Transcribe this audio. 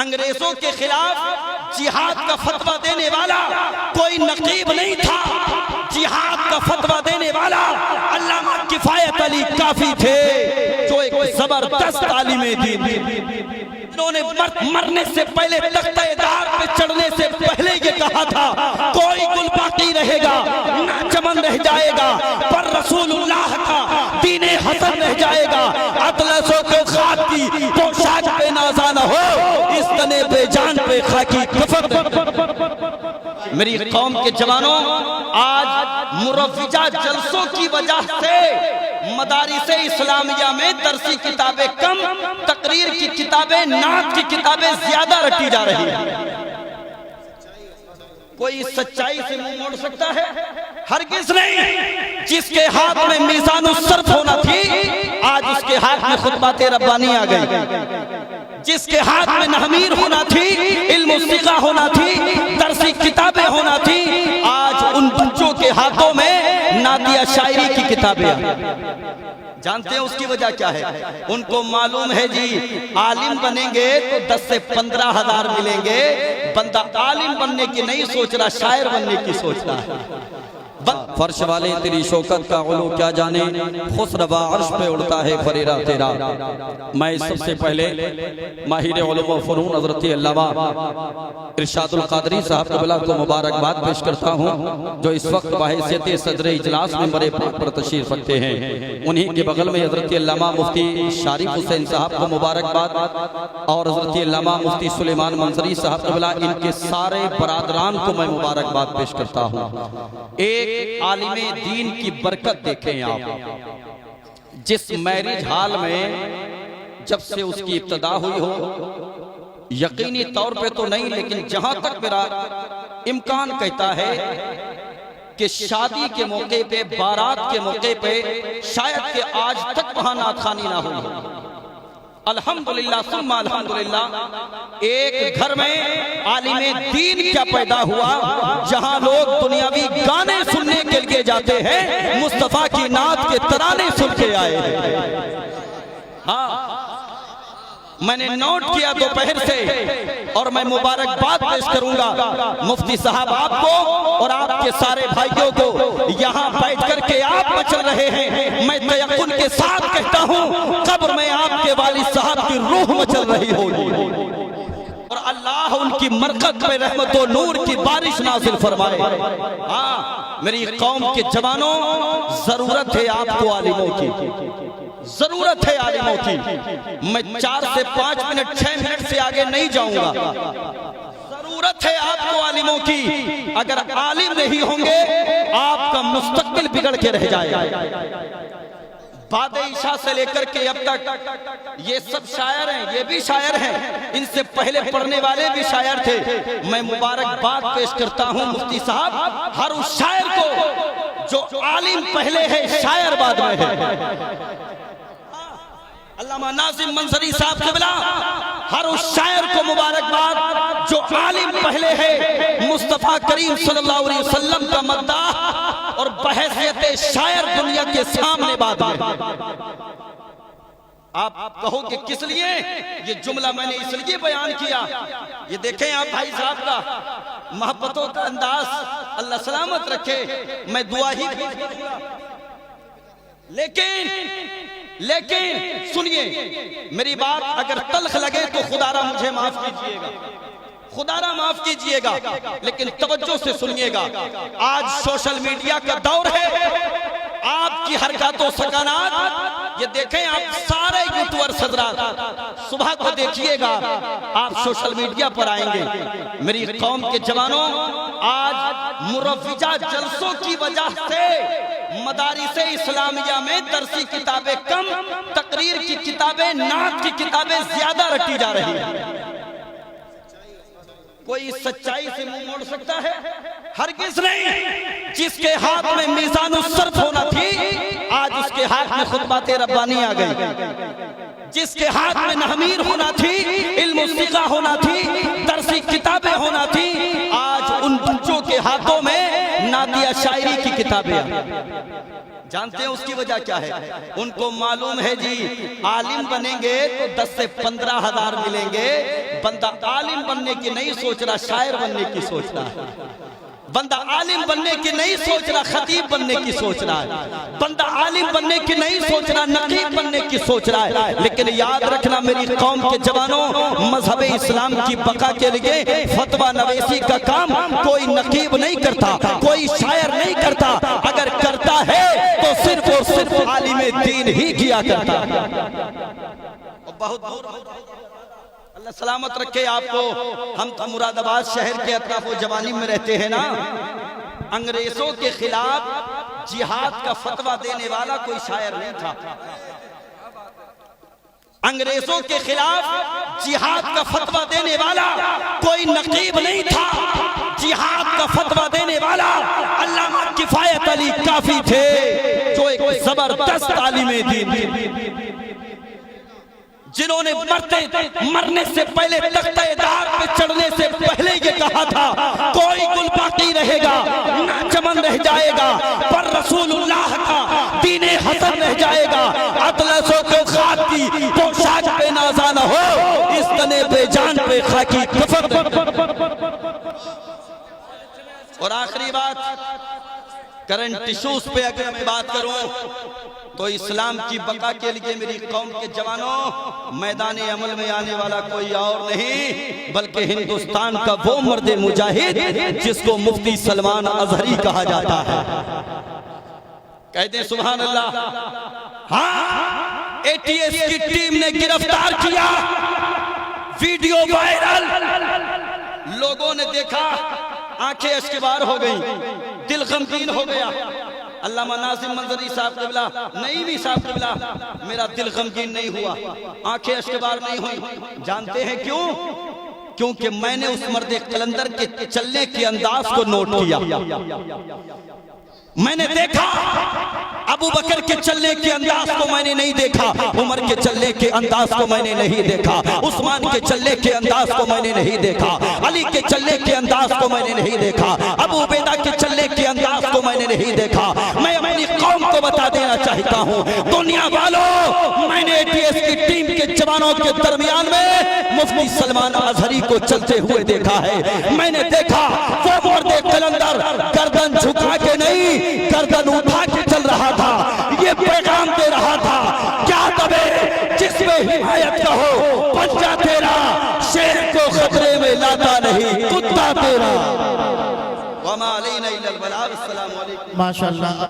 अंग्रेजों के खिलाफ जिहाद का फतवा देने वाला कोई नकीब नहीं था। जिहाद का फतवा देने वाला अल्लामा किफायत अली काफी थे, जो एक जबरदस्त आलिमे दीन थे। इन्होंने मरने से पहले तख्ते-ए-दार पे चढ़ने से पहले ये कहा था, कोई गुल बाकी रहेगा ना चमन रह जाएगा, पर रसूलुल्लाह का दीने हसन रह जाएगा। अतलसों को खाक की पोशाक पे नाज़ा न हो, इस तने पे जान पे खाकी कफन। मेरी कौम के जवानों, आज मुरव्विजा जलसों की वजह से मदारिसे इस्लामिया में दरसी किताबें कम, तकरीर की किताबें, नात की किताबें ज्यादा रटी जा रही है। कोई सच्चाई से मुंह मोड़ सकता है? हरगिज़ नहीं। जिसके हाथ में मीज़ानुस सर्फ होना थी, आज उसके हाथ में खुतबाते रब्बानी आ गई। जिसके हाथ में नहमीर होना थी, इल्म सिका होना थी, दरसी किताबें होना थी, आज उन बच्चों के हाथों में नादिया शायरी की किताबें। जानते हैं उसकी वजह क्या है? उनको मालूम है जी, आलिम बनेंगे तो 10 से 15 हजार मिलेंगे। बंदा आलिम बनने की नहीं सोच रहा, शायर बनने की सोच रहा है। फर्श वाले तेरी शौकत का उलू क्या जाने, खुसरवा अर्श पे उड़ता है फरेरा तेरा। मैं सबसे पहले माहिर उलूम व फ़नून हज़रत अल्लामा इरशादुल क़ादरी साहब क़िबला को मुबारकबाद पेश करता हूँ, जो इस वक्त बाहियत सदर इजलास में बड़े पर तशरीफ़ रखते हैं। उन्हीं के बगल में हज़रत अल्लामा मुफ्ती शारिफ हुसैन साहब को मुबारकबाद, और हज़रत अल्लामा मुफ्ती सुलेमान मंजरी साहब क़िबला, इनके सारे बरादरान को मैं मुबारकबाद पेश करता हूँ। एक आलिमे दीन की बरकत देखें आप, जिस मैरिज हाल में जब से उसकी इब्तिदा हुई हो, यकीनी तौर पे तो नहीं, लेकिन जहां तक मेरा इम्कान कहता है कि शादी के मौके पे, बारात के मौके पे शायद कि आज तक वहां नाथखानी ना हुई हो। अल्हम्दुलिल्लाह सुम्मा अल्हम्दुलिल्लाह, एक घर में आलिमे दीन क्या पैदा हुआ, जहां लोग दुनियावी गाने सुनने के लिए जाते हैं, मुस्तफा की नात के तराने सुन के आए हैं। हाँ, मैंने नोट किया दोपहर से, और मैं मुबारकबाद पेश करूंगा मुफ्ती साहब आपको और आपके सारे भाइयों को। यहाँ बैठ करके आप मचल रहे हैं, मैं तयक्कुन के साथ कहता हूँ, कब्र में आपके वालिद साहब की रूह मचल रही होगी, और अल्लाह उनकी मरकत में रहमत और नूर की बारिश नाजिल फरमाए। हाँ, मेरी कौम के जवानों, जरूरत है आपको आलिमों की, जरूरत है आलिमों की। मैं 4 से 5 मिनट 6 मिनट से आगे नहीं जाऊंगा। जरूरत है आपको आलिमों की। अगर आलिम नहीं होंगे, आपका मुस्तकबिल बिगड़ के रह जाएगा। बाद ईशा से लेकर के अब तक ये सब शायर हैं, ये भी शायर हैं, इनसे पहले पढ़ने वाले भी शायर थे। मैं मुबारकबाद पेश करता हूँ मुफ्ती साहब हर उस शायर को जो आलिम पहले है, शायर बाद में है। अल्लामा नाज़िम मंजरी साहब क़िबला, हर उस शायर को मुबारकबाद जो आलिम पहले है, मुस्तफ़ा करीम सल्लल्लाहु अलैहि वसल्लम का मद्दाह और बहैसियत शायर दुनिया के सामने बाद में। आप कहोगे किस लिए ये जुमला मैंने इसलिए बयान किया? ये देखें आप भाई साहब का मोहब्बतों का अंदाज, अल्लाह सलामत रखे, मैं दुआ ही। लेकिन सुनिए मेरी बात, अगर तल्ख लगे तो खुदारा मुझे माफ कीजिएगा, खुदारा माफ कीजिएगा, लेकिन तवज्जो से सुनिएगा। आज सोशल मीडिया का दौर है, आपकी हरकतों सकानात ये देखें आप सारे यूट्यूबर सदरात, सुबह को देखिएगा आप सोशल मीडिया पर आएंगे। मेरी कौम के जवानों, आज मुरव्विजा जलसों की वजह से मदारिसे इस्लामिया में दरसी किताबें कम, तकरीर की किताबें, नात की किताबें ज्यादा रटी जा रही है। कोई सच्चाई से मुंह मोड़ सकता है? हरगिज़ नहीं। जिसके हाथ में मीज़ानुस सर्फ होना थी, आज उसके हाथ में खुतबाते रब्बानी आ गई। जिसके हाथ में नहमीर होना थी, इल्म सिका होना थी, दरसी किताबें होना थी, आज उन बच्चों के हाथों में नादिया शायरी की किताबें। जानते हैं उसकी वजह क्या है? उनको मालूम है जी आलिम बनेंगे तो 10 से 15 हजार मिलेंगे। बंदा आलिम बनने की नहीं सोच रहा, शायर बनने की सोच रहा है। बंदा आलिम बनने की नहीं सोच रहा, खतीब बनने की सोच रहा है। बंदा आलिम बनने की नहीं सोच रहा, नकीब बनने की सोच रहा है। लेकिन याद रखना मेरी कौम के जवानों, मजहब इस्लाम की बका के लिए फतवा नवेसी का काम कोई नकीब नहीं करता, कोई शायर नहीं करता। अगर करता है तो सिर्फ और सिर्फ आलिम दीन ही किया करता। बहुत अल्लाह सलामत रखे आपको। हम तो मुरादाबाद शहर के अतराफ जवानी में रहते हैं ना। अंग्रेजों के खिलाफ जिहाद का फतवा देने वाला कोई शायर नहीं था। अंग्रेजों के खिलाफ जिहाद का फतवा देने वाला कोई नकीब नहीं था। जिहाद का फतवा देने वाला अल्लामा किफायत अली काफी थे, जो एक जबरदस्त आलिम दीन, जिन्होंने मरने से पहले तख्ते-ए-दार पे चढ़ने से पहले ये कहा था कोई गुल बाकी रहेगा ना चमन रह जाएगा, पर रसूलुल्लाह का दीने हसन रह जाएगा। अतलसों को खाक की पोशाक पे नाज़ा न हो, इस तने पे जान पे खाकी कफन। और आखिरी बात, करंट इश्यूज पे अगर मैं बात करूं तो इस्लाम की बका के लिए मेरी कौम के जवानों, मैदान अमल में आने वाला कोई और नहीं बल्कि हिंदुस्तान का वो मर्द मुजाहिद जिसको मुफ्ती सलमान अजहरी कहा जाता है। कहते हैं सुभान अल्लाह। हाँ, एटीएस की टीम ने गिरफ्तार किया, वीडियो वायरल, लोगों ने देखा, आंखें अश्कबार हो गई, दिल गमगीन हो गया। अल्लामा नाज़िम मंजरी साहब क़िबला, नईमी साहब क़िबला, मेरा दिल गमगीन नहीं हुआ, आंखें अश्कबार नहीं हुई। जानते हैं क्यों? क्योंकि मैंने उस मर्द कलंदर के चलने के अंदाज को नोट किया। मैंने देखा अबू बकर के चलने के अंदाज को मैंने नहीं देखा, उमर के चलने के अंदाज को मैंने नहीं देखा, उस्मान के चलने के अंदाज को मैंने नहीं देखा, अली के चलने के अंदाज को मैंने नहीं देखा, अबू उबैदा के चलने के अंदाज को मैंने नहीं देखा। मैं अपनी कौम को बता देना चाहता हूँ, दुनिया वालों, मैंने एटीएस की टीम के जवानों के दरमियान में मुफ्ती सलमान अजहरी को चलते हुए देखा है। मैंने देखा वो मर्द कलंदर गर्दन झुका के नहीं, गर्दन उठा के चल रहा था। ये पैगाम दे रहा था, क्या दबे जिसमें हिमायत का हो, पंजा तेरा शेर को खतरे में लाता नहीं, कुत्ता तेरा। वमा अलैना इल्लल बलाग। अस्सलामु अलैकुम। माशाअल्लाह।